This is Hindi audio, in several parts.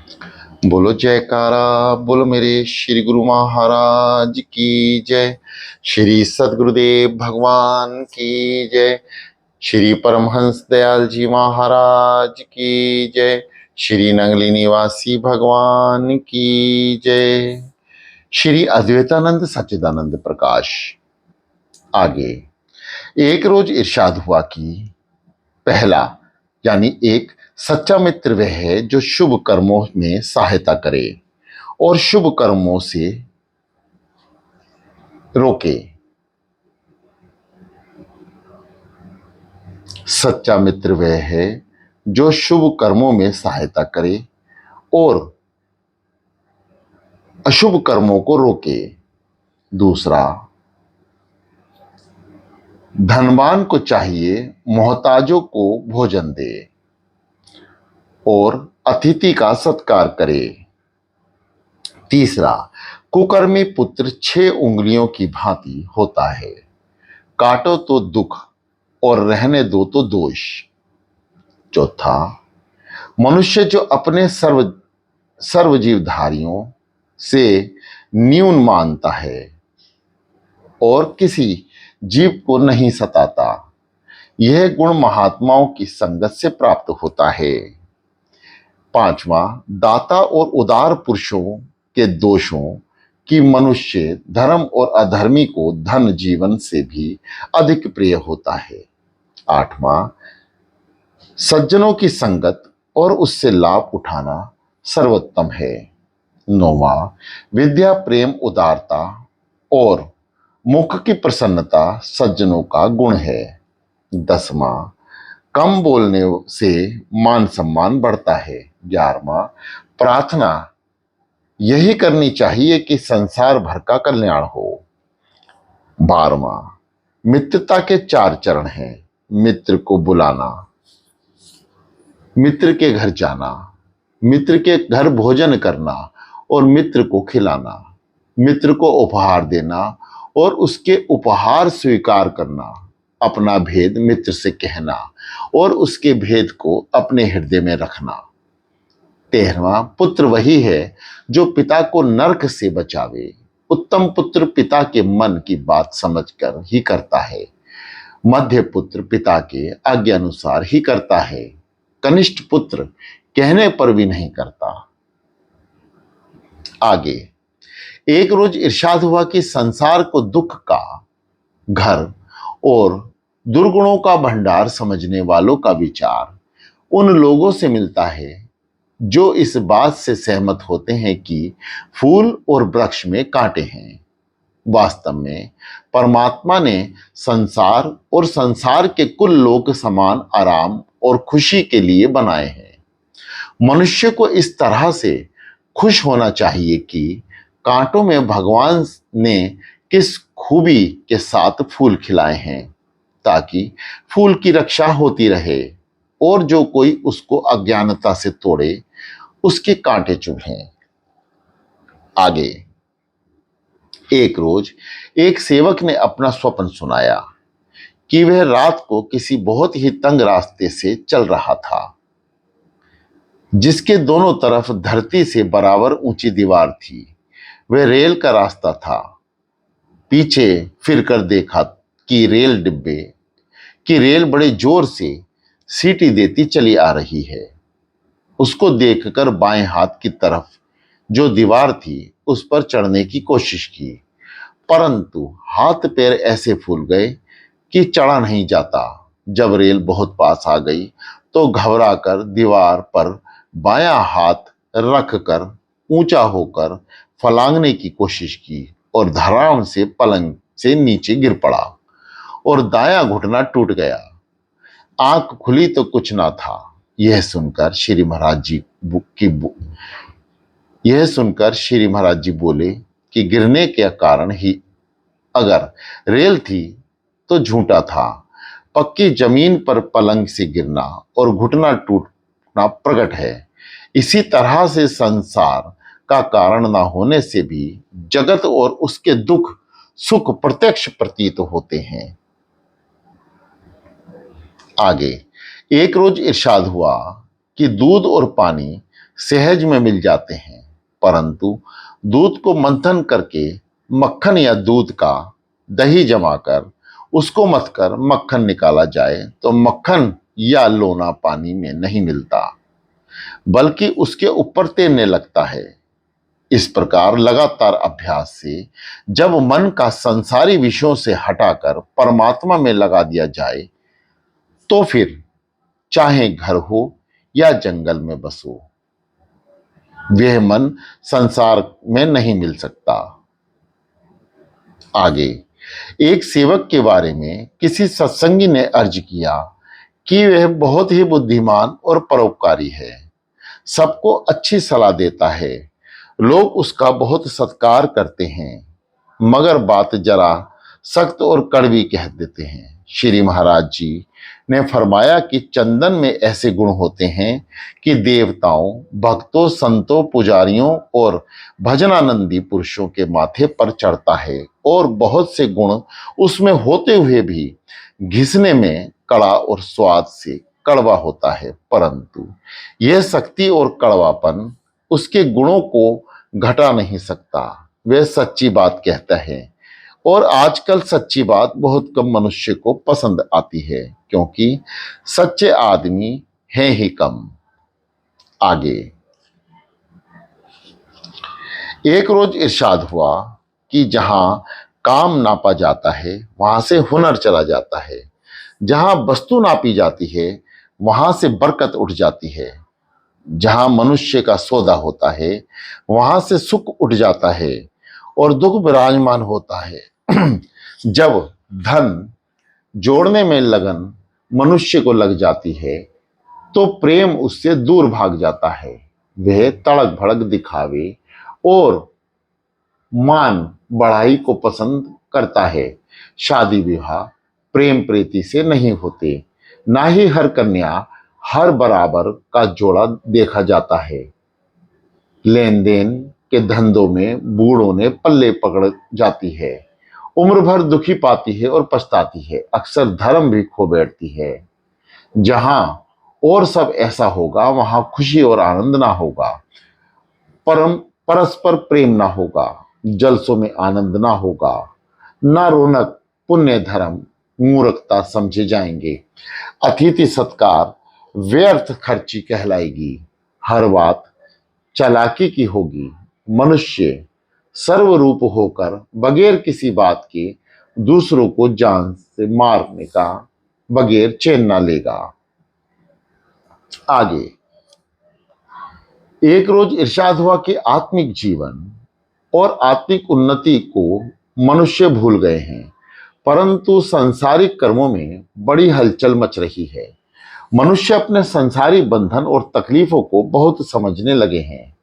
बोलो जयकारा, बोलो मेरे श्री गुरु महाराज की जय। श्री सद्गुरुदेव भगवान की जय। श्री परमहंस दयाल जी महाराज की जय। श्री नंगली निवासी भगवान की जय। श्री अद्वैतानंद सच्चिदानंद प्रकाश। आगे एक रोज इरशाद हुआ कि पहला यानी एक सच्चा मित्र वह है जो शुभ कर्मों में सहायता करे और शुभ कर्मों से रोके। सच्चा मित्र वह है जो शुभ कर्मों में सहायता करे और अशुभ कर्मों को रोके। दूसरा, धनवान को चाहिए मोहताजों को भोजन दे और अतिथि का सत्कार करे। तीसरा, कुकर्मी पुत्र 6 उंगलियों की भांति होता है, काटो तो दुख और रहने दो तो दोष। चौथा, मनुष्य जो अपने सर्वजीवधारियों से न्यून मानता है और किसी जीव को नहीं सताता, यह गुण महात्माओं की संगत से प्राप्त होता है। पांचवा, दाता और उदार पुरुषों के दोषों कि मनुष्य धर्म और अधर्मी को धन जीवन से भी अधिक प्रिय होता है। आठवां, सज्जनों की संगत और उससे लाभ उठाना सर्वोत्तम है। नौवां, विद्या प्रेम उदारता और मुख की प्रसन्नता सज्जनों का गुण है। 10वां, कम बोलने से मान सम्मान बढ़ता है। 11वां, प्रार्थना यही करनी चाहिए कि संसार भर का कल्याण हो। 12वां, मित्रता के 4 चरण हैं। मित्र को बुलाना, मित्र के घर जाना, मित्र के घर भोजन करना और मित्र को खिलाना, मित्र को उपहार देना और उसके उपहार स्वीकार करना, अपना भेद मित्र से कहना और उसके भेद को अपने हृदय में रखना। 13वां, पुत्र वही है जो पिता को नरक से बचावे। उत्तम पुत्र पिता के मन की बात समझकर ही करता है। मध्य पुत्र पिता के आज्ञा अनुसार ही करता है। कनिष्ठ पुत्र कहने पर भी नहीं करता। आगे एक रोज इरशाद हुआ कि संसार को दुख का घर और दुर्गुणों का भंडार समझने वालों का विचार उन लोगों से मिलता है जो इस बात से सहमत होते हैं कि फूल और वृक्ष में कांटे हैं। वास्तव में परमात्मा ने संसार और संसार के कुल लोक समान आराम और खुशी के लिए बनाए हैं। मनुष्य को इस तरह से खुश होना चाहिए कि कांटों में भगवान ने किस खूबी के साथ फूल खिलाए हैं, ताकि फूल की रक्षा होती रहे और जो कोई उसको अज्ञानता से तोड़े उसके कांटे चुभें। आगे एक रोज एक सेवक ने अपना स्वप्न सुनाया कि वह रात को किसी बहुत ही तंग रास्ते से चल रहा था, जिसके दोनों तरफ धरती से बराबर ऊंची दीवार थी। वह रेल का रास्ता था। पीछे फिरकर देखा कि रेल बड़े जोर से सीटी देती चली आ रही है। उसको देखकर बाएं हाथ की तरफ जो दीवार थी उस पर चढ़ने की कोशिश की, परंतु हाथ पैर ऐसे फूल गए कि चढ़ा नहीं जाता। जब रेल बहुत पास आ गई तो घबराकर दीवार पर बायां हाथ रख कर ऊंचा होकर फलांगने की कोशिश की और धड़ाम से पलंग से नीचे गिर पड़ा और दायां घुटना टूट गया। आंख खुली तो कुछ ना था। यह सुनकर श्री महाराज जी बोले कि गिरने के कारण ही अगर रेल थी तो झूठा था। पक्की जमीन पर पलंग से गिरना और घुटना टूटना प्रकट है। इसी तरह से संसार का कारण ना होने से भी जगत और उसके दुख सुख प्रत्यक्ष प्रतीत होते हैं। आगे एक रोज इरशाद हुआ कि दूध और पानी सहज में मिल जाते हैं, परंतु दूध को मंथन करके मक्खन या दूध का दही जमाकर उसको मथकर मक्खन निकाला जाए तो मक्खन या लोना पानी में नहीं मिलता, बल्कि उसके ऊपर तैरने लगता है। इस प्रकार लगातार अभ्यास से जब मन का संसारी विषयों से हटाकर परमात्मा में लगा दिया जाए, तो फिर चाहे घर हो या जंगल में बसो, वह मन संसार में नहीं मिल सकता। आगे एक सेवक के बारे में किसी सत्संगी ने अर्ज किया कि वह बहुत ही बुद्धिमान और परोपकारी है, सबको अच्छी सलाह देता है, लोग उसका बहुत सत्कार करते हैं, मगर बात जरा सख्त और कड़वी कह देते हैं। श्री महाराज जी ने फरमाया कि चंदन में ऐसे गुण होते हैं कि देवताओं, भक्तों, संतों, पुजारियों और भजनानंदी पुरुषों के माथे पर चढ़ता है, और बहुत से गुण उसमें होते हुए भी घिसने में कड़ा और स्वाद से कड़वा होता है, परंतु यह शक्ति और कड़वापन उसके गुणों को घटा नहीं सकता। वह सच्ची बात कहता है, और आजकल सच्ची बात बहुत कम मनुष्य को पसंद आती है, क्योंकि सच्चे आदमी हैं ही कम। आगे एक रोज इरशाद हुआ कि जहां काम नापा जाता है वहां से हुनर चला जाता है, जहां वस्तु नापी जाती है वहां से बरकत उठ जाती है, जहां मनुष्य का सौदा होता है वहां से सुख उठ जाता है और दुख विराजमान होता है। जब धन जोड़ने में लगन मनुष्य को लग जाती है तो प्रेम उससे दूर भाग जाता है। वह तड़क भड़क दिखावे और मान बढ़ाई को पसंद करता है। शादी विवाह प्रेम प्रीति से नहीं होते, ना ही हर कन्या हर बराबर का जोड़ा देखा जाता है। लेन देन के धंधों में बूढ़ों ने पल्ले पकड़ जाती है, उम्र भर दुखी पाती है और पछताती है, अक्सर धर्म भी खो बैठती है। जहां और सब ऐसा होगा वहां खुशी और आनंद ना होगा, परस्पर प्रेम ना होगा, जलसों में आनंद ना होगा, ना रौनक, पुण्य धर्म मूर्खता समझे जाएंगे, अतिथि सत्कार व्यर्थ खर्ची कहलाएगी, हर बात चालाकी की होगी, मनुष्य सर्वरूप होकर बगैर किसी बात के दूसरों को जान से मारने का बगैर चैन न लेगा। आगे एक रोज इरशाद हुआ कि आत्मिक जीवन और आत्मिक उन्नति को मनुष्य भूल गए हैं, परंतु सांसारिक कर्मों में बड़ी हलचल मच रही है। मनुष्य अपने संसारी बंधन और तकलीफों को बहुत समझने लगे हैं।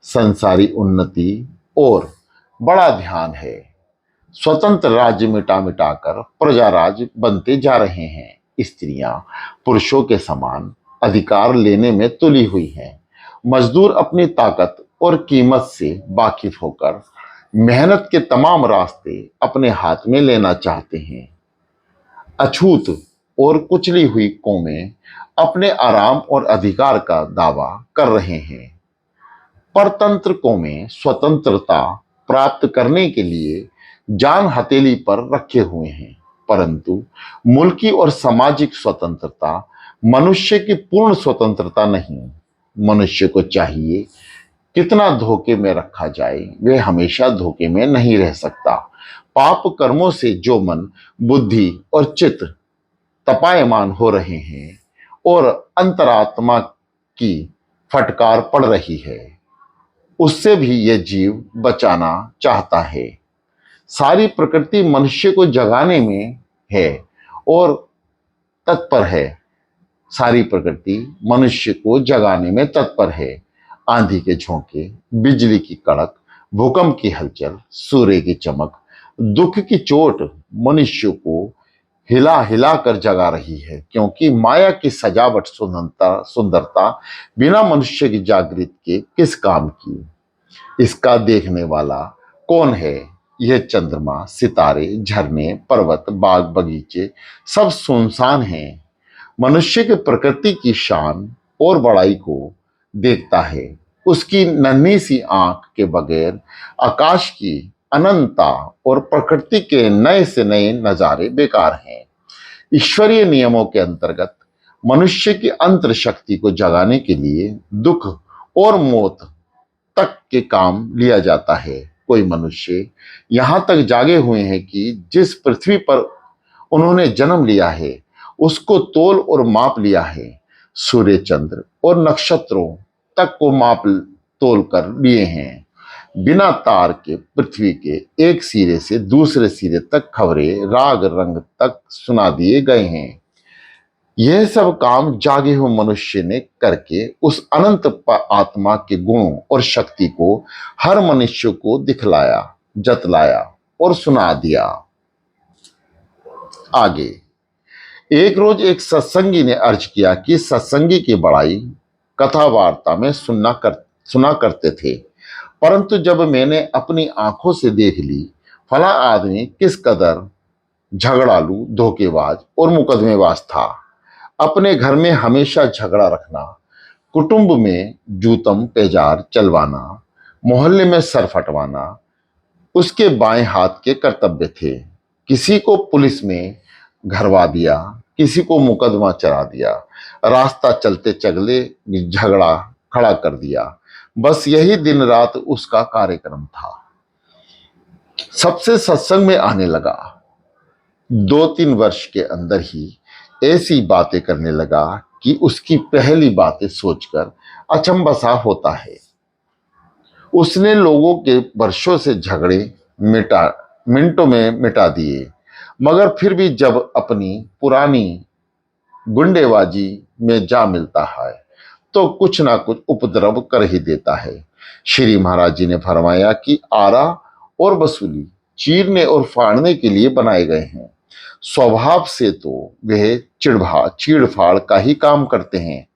संसारी उन्नति और बड़ा ध्यान है। स्वतंत्र राज्य मिटा मिटाकर प्रजाराज बनते जा रहे हैं। स्त्रियां पुरुषों के समान अधिकार लेने में तुली हुई हैं। मजदूर अपनी ताकत और कीमत से वाकिफ होकर मेहनत के तमाम रास्ते अपने हाथ में लेना चाहते हैं। अछूत और कुचली हुई कौमें अपने आराम और अधिकार का दावा कर रहे हैं। परतंत्र कौमें स्वतंत्रता प्राप्त करने के लिए जान हथेली पर रखे हुए हैं, परंतु मुल्की और सामाजिक स्वतंत्रता मनुष्य की पूर्ण स्वतंत्रता नहीं। मनुष्य को चाहिए कितना धोखे में रखा जाए, वह हमेशा धोखे में नहीं रह सकता। पाप कर्मों से जो मन, बुद्धि और चित्त तपायमान हो रहे हैं और अंतरात्मा की फटकार पड़ रही है, उससे भी यह जीव बचाना चाहता है। सारी प्रकृति मनुष्य को जगाने में है और तत्पर है। सारी प्रकृति मनुष्य को जगाने में तत्पर है। आंधी के झोंके, बिजली की कड़क, भूकंप की हलचल, सूर्य की चमक, दुख की चोट मनुष्य को हिला हिला कर जगा रही है, क्योंकि माया की सजावट सुंदरता बिना मनुष्य की जागृति के किस काम की। इसका देखने वाला कौन है? यह चंद्रमा, सितारे, झरने, पर्वत, बाग बगीचे सब सुनसान हैं। मनुष्य की प्रकृति की शान और बड़ाई को देखता है। उसकी नन्ही सी आंख के बगैर आकाश की अनंतता और प्रकृति के नए से नए नजारे बेकार हैं। ईश्वरीय नियमों के अंतर्गत मनुष्य की अंतर शक्ति को जगाने के लिए दुख और मौत तक के काम लिया जाता है। कोई मनुष्य यहां तक जागे हुए हैं कि जिस पृथ्वी पर उन्होंने जन्म लिया है उसको तोल और माप लिया है। सूर्य, चंद्र और नक्षत्रों तक को माप तोल कर लिए हैं। बिना तार के पृथ्वी के एक सिरे से दूसरे सिरे तक खबरें राग रंग तक सुना दिए गए हैं। यह सब काम जागे हुए मनुष्य ने करके उस अनंत आत्मा के गुणों और शक्ति को हर मनुष्य को दिखलाया, जतलाया और सुना दिया। आगे, एक रोज एक सत्संगी ने अर्ज किया कि सत्संगी की बड़ाई कथा वार्ता में सुना करते थे, परंतु जब मैंने अपनी आंखों से देख ली फला आदमी किस कदर झगड़ालू, धोखेबाज और मुकदमेबाज था। अपने घर में हमेशा झगड़ा रखना, कुटुंब में जूतम पेजार चलवाना, मोहल्ले में सर फटवाना उसके बाएं हाथ के कर्तव्य थे। किसी को पुलिस में घरवा दिया, किसी को मुकदमा चढ़ा दिया, रास्ता चलते चगले झगड़ा खड़ा कर दिया। बस यही दिन रात उसका कार्यक्रम था। सबसे सत्संग में आने लगा। 2-3 वर्ष के अंदर ही ऐसी बातें करने लगा कि उसकी पहली बातें सोचकर अचंभा सा होता है। उसने लोगों के वर्षों से झगड़े मिनटों में मिटा दिए, मगर फिर भी जब अपनी पुरानी गुंडेबाजी में जा मिलता है तो कुछ ना कुछ उपद्रव कर ही देता है। श्री महाराज जी ने फरमाया कि आरा और वसूली चीरने और फाड़ने के लिए बनाए गए हैं। स्वभाव से तो वह चीड़फाड़ का ही काम करते हैं।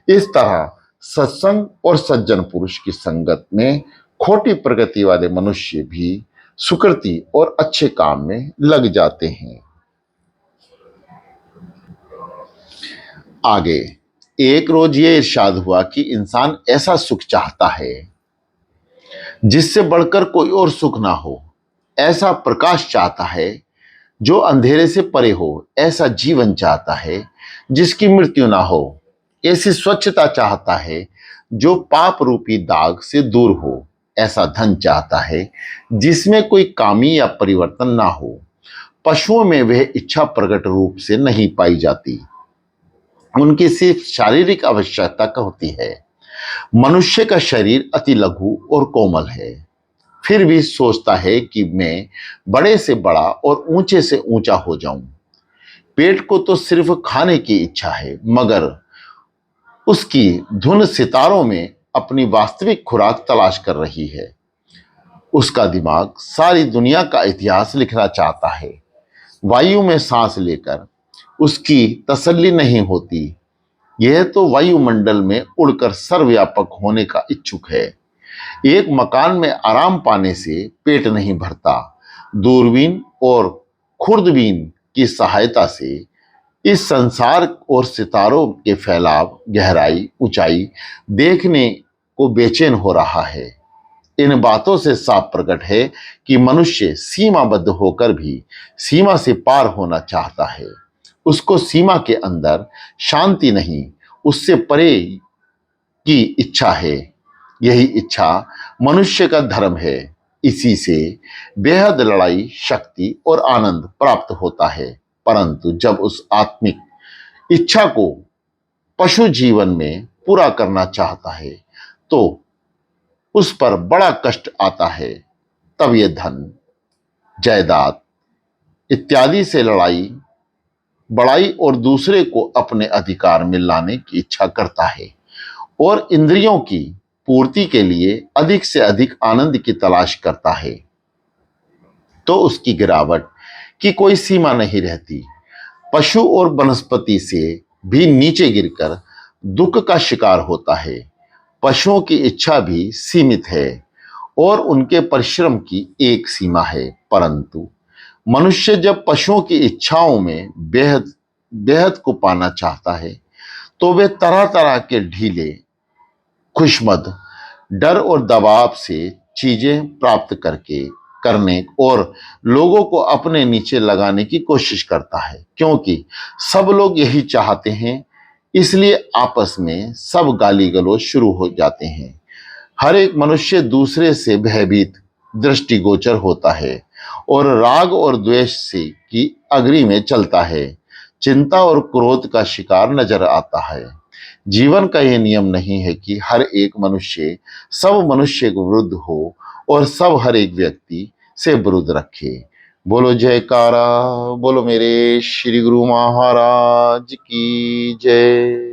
इस तरह सत्संग और सज्जन पुरुष की संगत में खोटी प्रगति वाले मनुष्य भी सुकृति और अच्छे काम में लग जाते हैं। आगे, एक रोज ये इरशाद हुआ कि इंसान ऐसा सुख चाहता है जिससे बढ़कर कोई और सुख ना हो, ऐसा प्रकाश चाहता है जो अंधेरे से परे हो, ऐसा जीवन चाहता है जिसकी मृत्यु ना हो, ऐसी स्वच्छता चाहता है जो पाप रूपी दाग से दूर हो, ऐसा धन चाहता है जिसमें कोई कमी या परिवर्तन ना हो। पशुओं में वह इच्छा प्रकट रूप से नहीं पाई जाती, उनकी सिर्फ शारीरिक आवश्यकता का होती है। मनुष्य का शरीर अति लघु और कोमल है, फिर भी सोचता है कि मैं बड़े से बड़ा और ऊंचे से ऊंचा हो जाऊं। पेट को तो सिर्फ खाने की इच्छा है, मगर उसकी धुन सितारों में अपनी वास्तविक खुराक तलाश कर रही है। उसका दिमाग सारी दुनिया का इतिहास लिखना चाहता है। वायु में सांस लेकर उसकी तसल्ली नहीं होती, यह तो वायुमंडल में उड़कर सर्वव्यापक होने का इच्छुक है। एक मकान में आराम पाने से पेट नहीं भरता। दूरबीन और खुर्दबीन की सहायता से इस संसार और सितारों के फैलाव, गहराई, ऊंचाई देखने को बेचैन हो रहा है। इन बातों से साफ प्रकट है कि मनुष्य सीमाबद्ध होकर भी सीमा से पार होना चाहता है। उसको सीमा के अंदर शांति नहीं, उससे परे की इच्छा है। यही इच्छा मनुष्य का धर्म है। इसी से बेहद लड़ाई, शक्ति और आनंद प्राप्त होता है। परंतु जब उस आत्मिक इच्छा को पशु जीवन में पूरा करना चाहता है तो उस पर बड़ा कष्ट आता है। तब ये धन, जायदाद इत्यादि से लड़ाई बढ़ाई और दूसरे को अपने अधिकार में लाने की इच्छा करता है और इंद्रियों की पूर्ति के लिए अधिक से अधिक आनंद की तलाश करता है, तो उसकी गिरावट की कोई सीमा नहीं रहती। पशु और वनस्पति से भी नीचे गिरकर दुख का शिकार होता है। पशुओं की इच्छा भी सीमित है और उनके परिश्रम की एक सीमा है, परंतु मनुष्य जब पशुओं की इच्छाओं में बेहद को पाना चाहता है तो वे तरह तरह के ढीले खुशमद, डर और दबाव से चीजें प्राप्त करने और लोगों को अपने नीचे लगाने की कोशिश करता है, क्योंकि सब लोग यही चाहते हैं। इसलिए आपस में सब गाली गलौज शुरू हो जाते हैं। हर एक मनुष्य दूसरे से भयभीत दृष्टिगोचर होता है और राग और द्वेष से की अग्नि में चलता है। चिंता और क्रोध का शिकार नजर आता है। जीवन का यह नियम नहीं है कि हर एक मनुष्य सब मनुष्य के विरुद्ध हो और सब हर एक व्यक्ति से विरुद्ध रखे। बोलो जयकारा, बोलो मेरे श्री गुरु महाराज की जय।